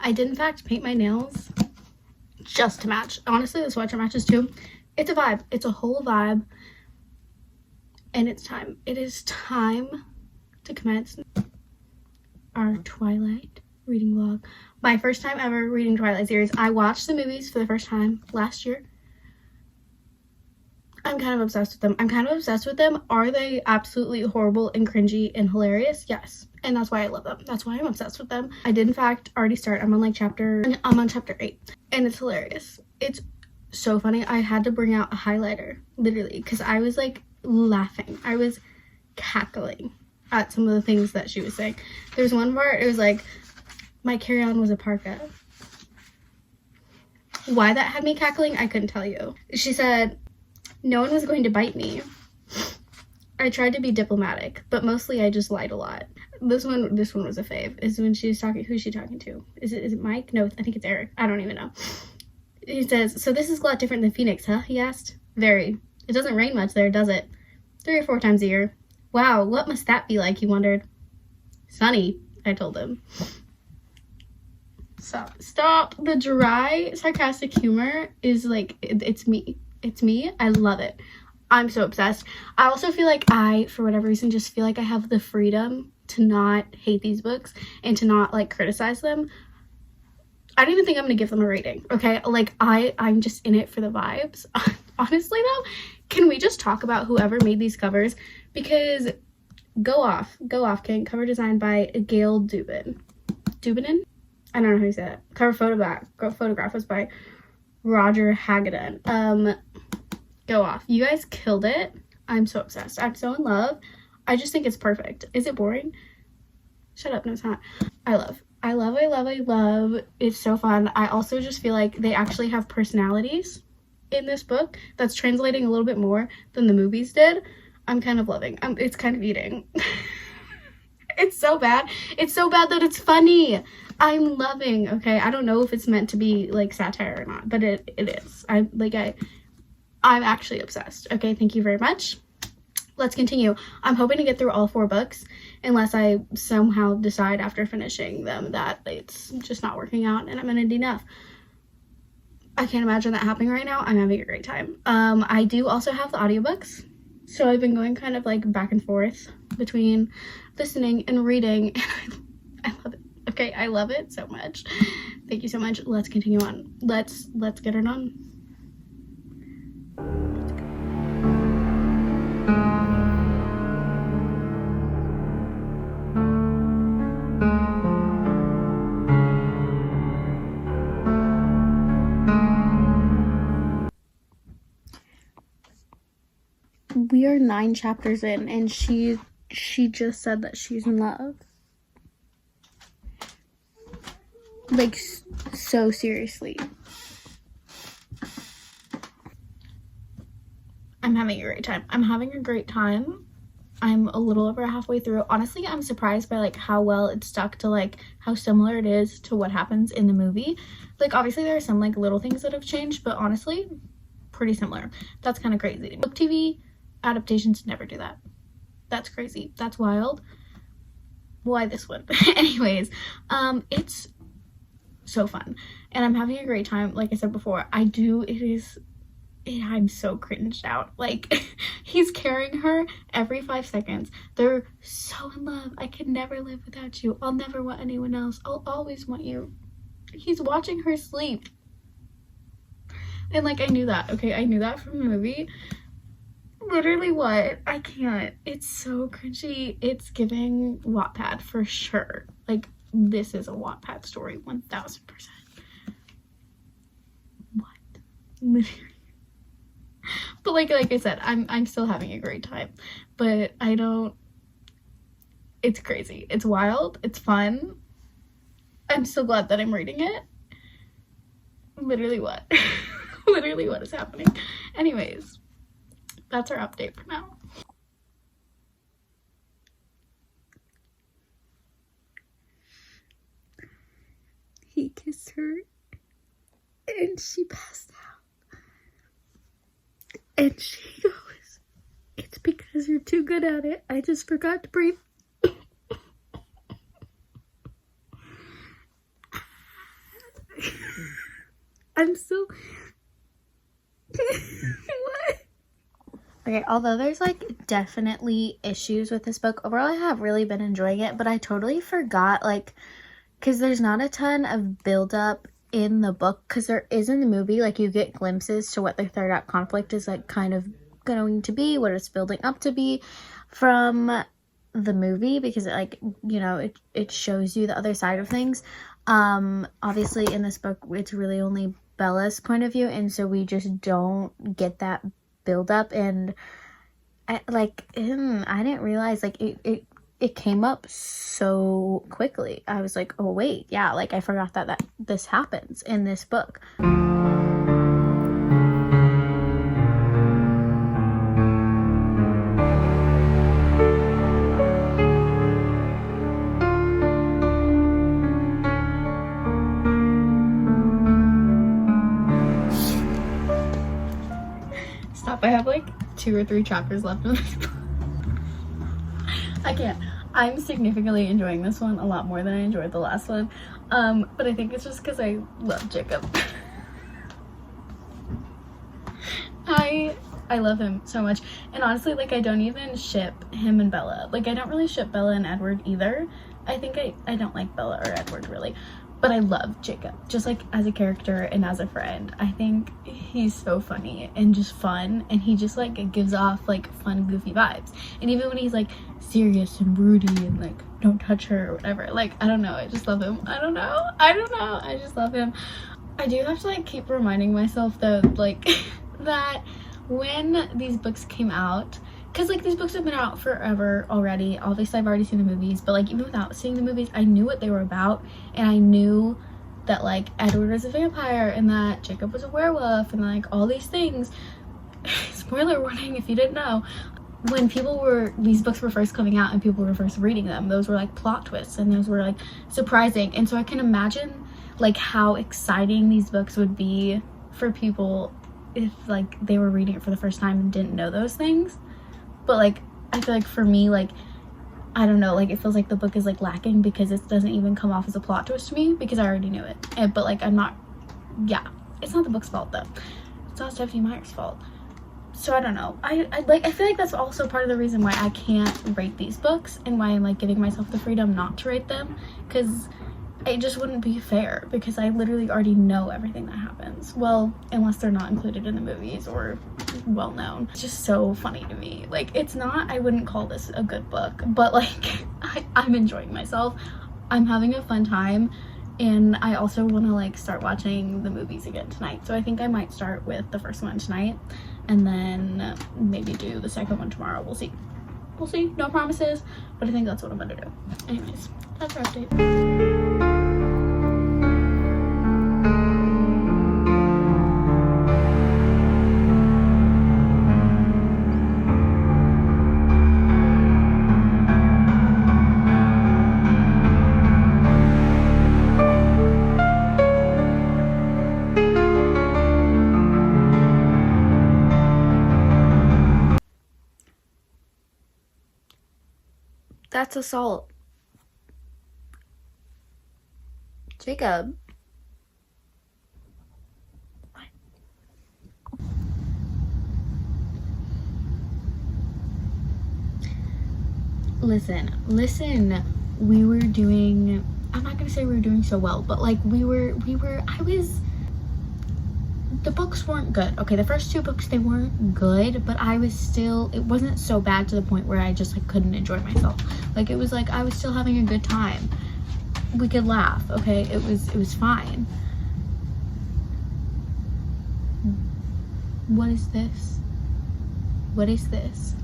I did in fact paint my nails just to match. Honestly, the sweatshirt matches too. It's a vibe. It's a whole vibe. And it's time. It is time to commence our Twilight reading vlog. My first time ever reading Twilight series. I watched the movies for the first time last year. I'm kind of obsessed with them. Are they absolutely horrible and cringy and hilarious? Yes. And that's why I love them. That's why I'm obsessed with them. I did in fact already start. I'm on chapter 8 and it's hilarious. It's so funny. I had to bring out a highlighter literally because I was like laughing. I was cackling at some of the things that she was saying. There's one part, it was like, my carry-on was a parka. Why that had me cackling, I couldn't tell you. She said, no one was going to bite me. I tried to be diplomatic, but mostly I just lied a lot. This one was a fave. Is when she was talking, who's she talking to? Is it Mike? No, I think it's Eric. I don't even know. He says, so this is a lot different than Phoenix, huh? He asked. Very. It doesn't rain much there, does it? 3 or 4 times a year. Wow, what must that be like, he wondered. Sunny, I told him. Stop. The dry, sarcastic humor is like, it's me. It's me. I love it. I'm so obsessed. I also feel like for whatever reason, just feel like I have the freedom to not hate these books and to not like criticize them. I don't even think I'm gonna give them a rating, okay? Like I'm just in it for the vibes. Honestly though, can we just talk about whoever made these covers? Because go off King. Cover designed by Gail Dubinin? I don't know how you say it. Cover photograph was by Roger Hagedorn. Go off. You guys killed it. I'm so obsessed. I'm so in love. I just think it's perfect. Is it boring? Shut up. No, it's not. I love. It's so fun. I also just feel like they actually have personalities in this book that's translating a little bit more than the movies did. I'm kind of loving. It's kind of eating. It's so bad. It's so bad that it's funny. I'm loving. Okay, I don't know if it's meant to be like satire or not, but it is. I'm actually obsessed. Okay, thank you very much. Let's continue. I'm hoping to get through all 4 books unless I somehow decide after finishing them that it's just not working out and I'm gonna DNF. I can't imagine that happening right now. I'm having a great time. I do also have the audiobooks. So I've been going kind of like back and forth between listening and reading. I love it. Okay, I love it so much. Thank you so much. Let's continue on. Let's get it on. We are 9 chapters in and she just said that she's in love. Like, so seriously. I'm having a great time. I'm a little over halfway through. Honestly, I'm surprised by like how well it stuck to like how similar it is to what happens in the movie. Like, obviously there are some like little things that have changed, but honestly, pretty similar. That's kind of crazy. Book TV adaptations never do that. That's crazy. That's wild. Why this one? Anyways, it's so fun and I'm having a great time. Like I said before, I'm so cringed out. Like, he's carrying her every 5 seconds. They're so in love. I can never live without you. I'll never want anyone else. I'll always want you. He's watching her sleep. And like, I knew that. Okay, I knew that from the movie. Literally what? I can't. It's so cringy. It's giving Wattpad for sure. Like, this is a Wattpad story, 1000%. What? Literally. But like I said, I'm still having a great time. But it's crazy. It's wild. It's fun. I'm so glad that I'm reading it. Literally what? Literally what is happening. Anyways, that's our update for now. He kissed her and she passed out. And she goes, "It's because you're too good at it. I just forgot to breathe." I'm so... What? Okay, although there's like definitely issues with this book, overall I have really been enjoying it, but I totally forgot, like, because there's not a ton of build-up in the book, because there is in the movie. Like, you get glimpses to what the third act conflict is like kind of going to be, what it's building up to be from the movie, because it, like, you know, it shows you the other side of things. Obviously in this book it's really only Bella's point of view, and so we just don't get that build up. And I didn't realize, like, it came up so quickly. I was like, oh wait, yeah, like I forgot that this happens in this book. Stop, I have like 2 or 3 chapters left of this book. I can't. I'm significantly enjoying this one a lot more than I enjoyed the last one. But I think it's just because I love Jacob. I love him so much. And honestly, like, I don't even ship him and Bella. Like, I don't really ship Bella and Edward either. I think I don't like Bella or Edward really. But I love Jacob, just like as a character and as a friend. I think he's so funny and just fun, and he just like gives off like fun, goofy vibes. And even when he's like serious and broody and like don't touch her or whatever, like, I don't know, I just love him. I don't know, I just love him. I do have to like keep reminding myself though, like that when these books came out, because like these books have been out forever already. Obviously I've already seen the movies, but like even without seeing the movies, I knew what they were about, and I knew that like Edward was a vampire and that Jacob was a werewolf and like all these things. Spoiler warning if you didn't know. When these books were first coming out and people were first reading them, those were like plot twists and those were like surprising. And so I can imagine like how exciting these books would be for people if like they were reading it for the first time and didn't know those things. But like I feel like for me, like, I don't know, like it feels like the book is like lacking because it doesn't even come off as a plot twist to me because I already knew it. But like it's not the book's fault though. It's not Stephanie Meyer's fault. So I don't know. I feel like that's also part of the reason why I can't rate these books and why I'm like giving myself the freedom not to rate them, because it just wouldn't be fair, because I literally already know everything that happens. Well, unless they're not included in the movies or well known. It's just so funny to me. Like, it's not, I wouldn't call this a good book, but like I'm enjoying myself. I'm having a fun time, and I also want to like start watching the movies again tonight. So I think I might start with the first one tonight and then maybe do the second one tomorrow. We'll see. No promises, but I think that's what I'm gonna do. Anyways, that's our update. That's assault. Jacob. Listen. We were doing, I'm not gonna say we were doing so well, but like the books weren't good. Okay, the first 2 books, they weren't good, but it wasn't so bad to the point where I just like couldn't enjoy myself. Like, it was like I was still having a good time. We could laugh, okay? It was fine. What is this? What is this?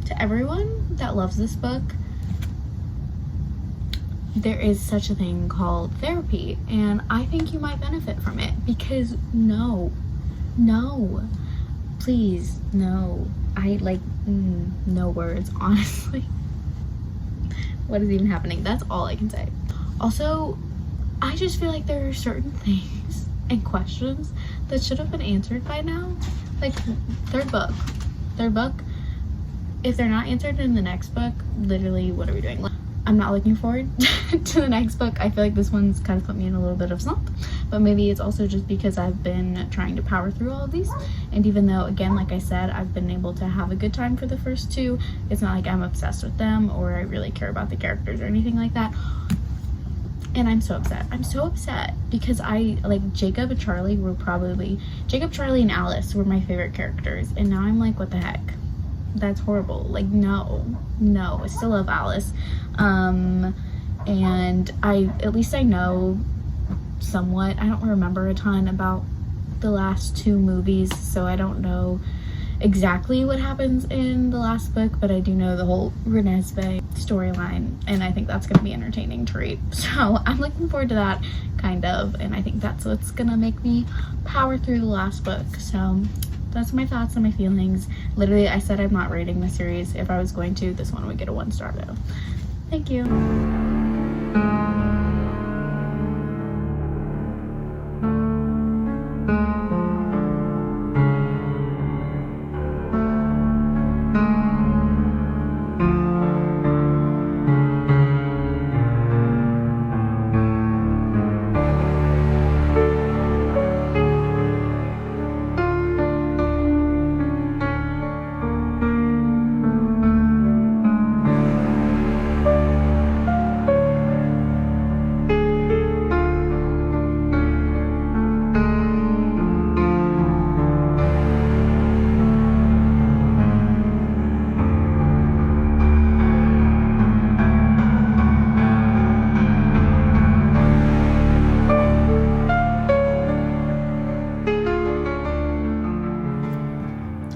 To everyone that loves this book, there is such a thing called therapy, and I think you might benefit from it, because no, please, no. I like no words, honestly. What is even happening? That's all I can say. Also, I just feel like there are certain things and questions that should have been answered by now. Like, third book, if they're not answered in the next book, literally, what are we doing? I'm not looking forward to the next book. I feel like this one's kind of put me in a little bit of slump, but maybe it's also just because I've been trying to power through all of these. And even though, again, like I said, I've been able to have a good time for the first two, it's not like I'm obsessed with them or I really care about the characters or anything like that. And I'm so upset. I'm so upset because I, like, Jacob, Charlie, and Alice were my favorite characters. And now I'm like, what the heck? That's horrible. Like, no, I still love Alice. And at least I know somewhat. I don't remember a ton about the last two movies, so I don't know exactly what happens in the last book, but I do know the whole Renesmee storyline, and I think that's going to be entertaining to read. So I'm looking forward to that, kind of, and I think that's what's going to make me power through the last book. So that's my thoughts and my feelings. Literally, I said I'm not rating the series. If I was going to, this one would get a 1-star though. Thank you.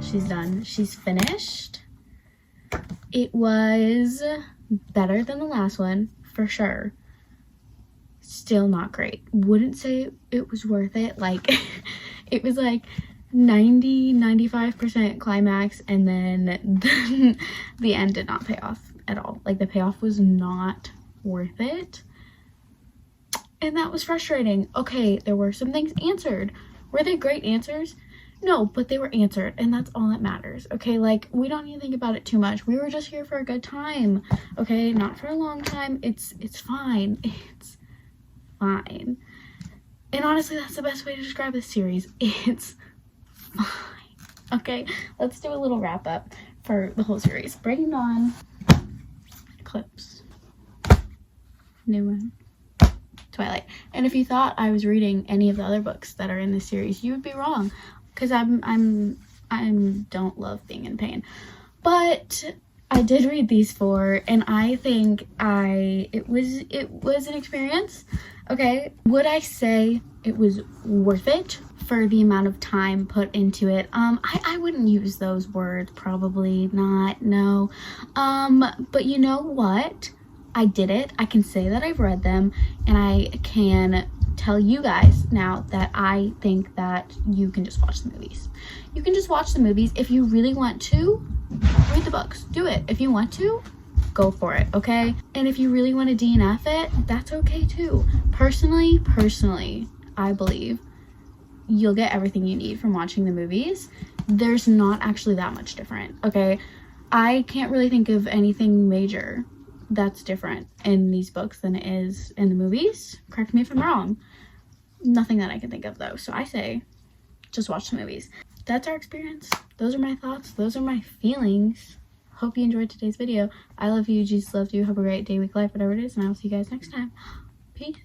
She's done. She's finished. It was better than the last one, for sure. Still not great. Wouldn't say it was worth it. Like, it was like 95% climax, and then the end did not pay off at all. Like, the payoff was not worth it. And that was frustrating. Okay, there were some things answered. Were they great answers? No, but they were answered, and that's all that matters. Okay, like, we don't need to think about it too much. We were just here for a good time. Okay, not for a long time. It's fine. It's fine. And honestly, that's the best way to describe this series. It's fine. Okay, let's do a little wrap up for the whole series. Bringing on Eclipse, New Moon, Twilight. And if you thought I was reading any of the other books that are in this series, you would be wrong, because I don't love being in pain. But I did read these 4, and I think it was an experience. Okay, would I say it was worth it for the amount of time put into it? I wouldn't use those words, probably not, no. But you know what? I did it. I can say that I've read them, and I can tell you guys now that I think that you can just watch the movies. You can just watch the movies. If you really want to, read the books. Do it. If you want to, go for it, okay? And if you really want to DNF it, that's okay too. Personally, I believe you'll get everything you need from watching the movies. There's not actually that much different, okay? I can't really think of anything major that's different in these books than it is in the movies. Correct me if I'm wrong. Nothing that I can think of though. So I say, just watch the movies. That's our experience. Those are my thoughts. Those are my feelings. Hope you enjoyed today's video. I love you. Jesus loves you. Have a great day, week, life, whatever it is. And I will see you guys next time. Peace.